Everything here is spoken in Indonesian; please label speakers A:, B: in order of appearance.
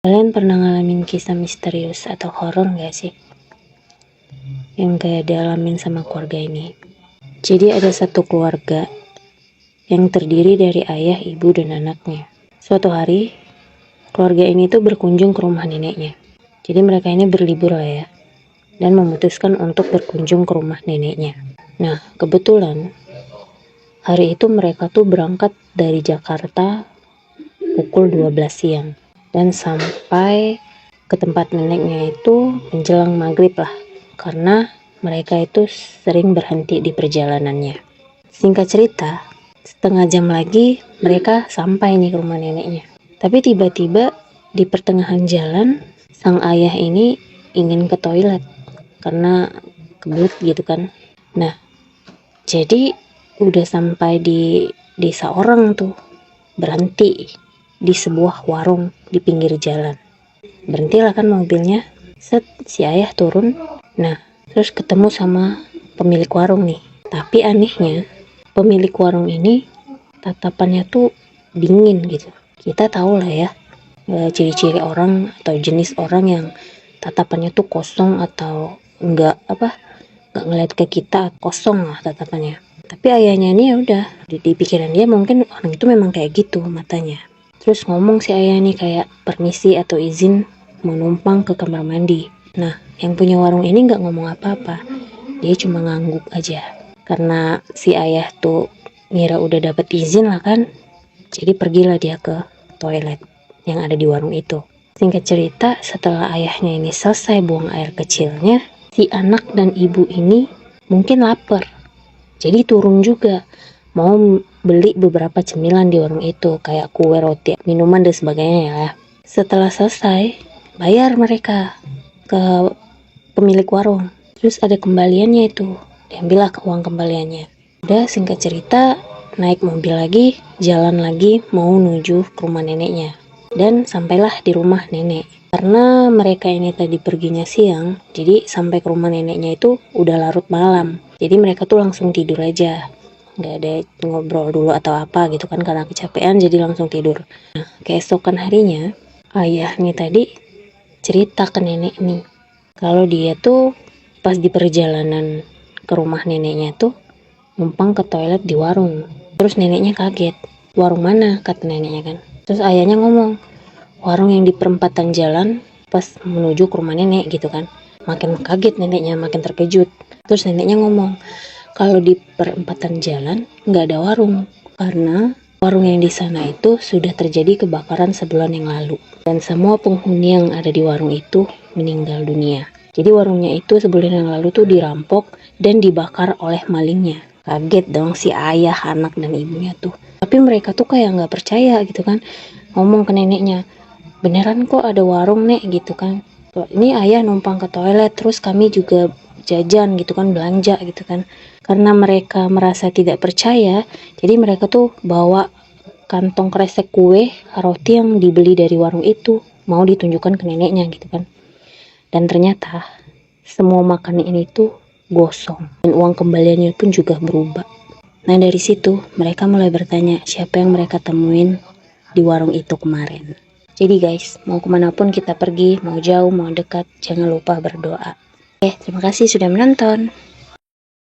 A: Kalian pernah ngalamin kisah misterius atau horor gak sih? Yang kayak dialamin sama keluarga ini. Jadi ada satu keluarga yang terdiri dari ayah, ibu, dan anaknya. Suatu hari, keluarga ini tuh berkunjung ke rumah neneknya. Jadi mereka ini berlibur lah ya, dan memutuskan untuk berkunjung ke rumah neneknya. Nah, kebetulan hari itu mereka tuh berangkat dari Jakarta pukul 12 siang. Dan sampai ke tempat neneknya itu menjelang maghrib lah, karena mereka itu sering berhenti di perjalanannya. Singkat cerita, setengah jam lagi mereka sampai nih ke rumah neneknya. Tapi tiba-tiba di pertengahan jalan, sang ayah ini ingin ke toilet karena kebelet gitu kan. Nah, jadi udah sampai di desa orang tuh, berhenti di sebuah warung di pinggir jalan. Berhentilah kan mobilnya. Set, si ayah turun. Nah, terus ketemu sama pemilik warung nih. Tapi anehnya, pemilik warung ini tatapannya tuh dingin gitu. Kita tahu lah ya, ciri-ciri orang atau jenis orang yang tatapannya tuh kosong atau enggak ngeliat ke kita, kosong lah tatapannya. Tapi ayahnya ini ya udah di pikiran dia mungkin orang itu memang kayak gitu matanya. Terus ngomong si ayah nih kayak permisi atau izin mau numpang ke kamar mandi. Nah, yang punya warung ini nggak ngomong apa-apa. Dia cuma ngangguk aja. Karena si ayah tuh ngira udah dapet izin lah kan. Jadi pergilah dia ke toilet yang ada di warung itu. Singkat cerita, setelah ayahnya ini selesai buang air kecilnya, si anak dan ibu ini mungkin lapar. Jadi turun juga. Mau beli beberapa cemilan di warung itu, kayak kue, roti, minuman, dan sebagainya ya. Setelah selesai, bayar mereka ke pemilik warung. Terus ada kembaliannya itu, diambillah ke uang kembaliannya. Udah, singkat cerita, naik mobil lagi, jalan lagi, mau menuju ke rumah neneknya. Dan sampailah di rumah nenek. Karena mereka ini tadi perginya siang, jadi sampai ke rumah neneknya itu udah larut malam. Jadi mereka tuh langsung tidur aja. Nggak ada ngobrol dulu atau apa gitu kan, karena kecapean jadi langsung tidur. Nah, keesokan harinya ayah nih tadi cerita ke nenek nih kalau dia tuh pas di perjalanan ke rumah neneknya tuh numpang ke toilet di warung. Terus neneknya kaget, warung mana kata neneknya kan. Terus ayahnya ngomong, warung yang di perempatan jalan pas menuju ke rumah nenek gitu kan. Makin kaget neneknya, makin terkejut. Terus neneknya ngomong, kalau di perempatan jalan nggak ada warung, karena warung yang di sana itu sudah terjadi kebakaran sebulan yang lalu. Dan semua penghuni yang ada di warung itu meninggal dunia. Jadi warungnya itu sebulan yang lalu tuh dirampok dan dibakar oleh malingnya. Kaget dong si ayah, anak, dan ibunya tuh. Tapi mereka tuh kayak nggak percaya gitu kan. Ngomong ke neneknya, beneran kok ada warung nek gitu kan. Ini ayah numpang ke toilet, terus kami juga jajan gitu kan, belanja gitu kan. Karena mereka merasa tidak percaya, jadi mereka tuh bawa kantong kresek kue, roti yang dibeli dari warung itu, mau ditunjukkan ke neneknya gitu kan. Dan ternyata semua makanan ini tuh gosong, dan uang kembaliannya pun juga berubah. Nah, dari situ mereka mulai bertanya siapa yang mereka temuin di warung itu kemarin. Jadi guys, mau kemanapun kita pergi, mau jauh, mau dekat, jangan lupa berdoa. Terima kasih sudah menonton.